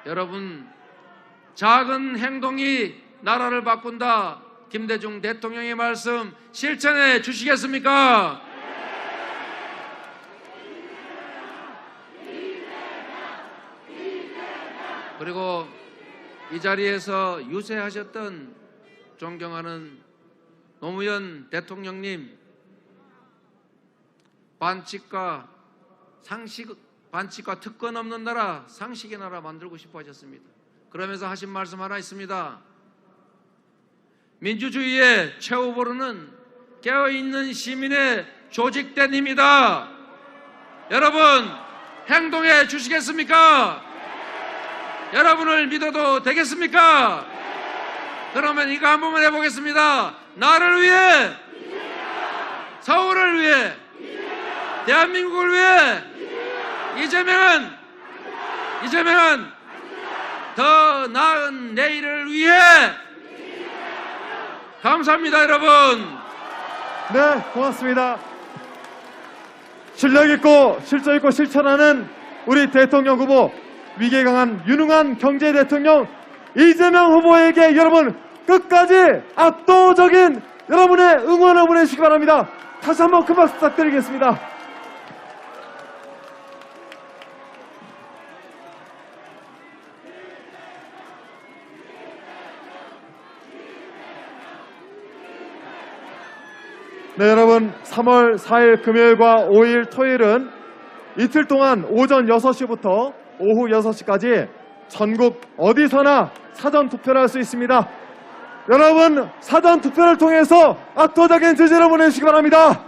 여러분 작은 행동이 나라를 바꾼다. 김대중 대통령의 말씀 실천해 주시겠습니까? 그리고 이 자리에서 유세하셨던 존경하는 노무현 대통령님, 반칙과 특권 없는 나라, 상식의 나라 만들고 싶어 하셨습니다. 그러면서 하신 말씀 하나 있습니다. 민주주의의 최후보로는 깨어있는 시민의 조직된 힘이다. 여러분, 행동해 주시겠습니까? 여러분을 믿어도 되겠습니까? 그러면 이거 한 번만 해보겠습니다. 나를 위해, 서울을 위해, 대한민국을 위해 이재명은 더 나은 내일을 위해. 감사합니다, 여러분. 네, 고맙습니다. 실력 있고 실적 있고 실천하는 우리 대통령 후보, 위기에 강한 유능한 경제 대통령 이재명 후보에게 여러분 끝까지 압도적인 여러분의 응원을 보내주시기 바랍니다. 다시 한번 큰 박수 부탁드리겠습니다. 네, 여러분 3월 4일 금요일과 5일 토요일은 이틀 동안 오전 6시부터 오후 6시까지 전국 어디서나 사전 투표를 할 수 있습니다. 여러분 사전 투표를 통해서 압도적인 지지를 보내주시기 바랍니다.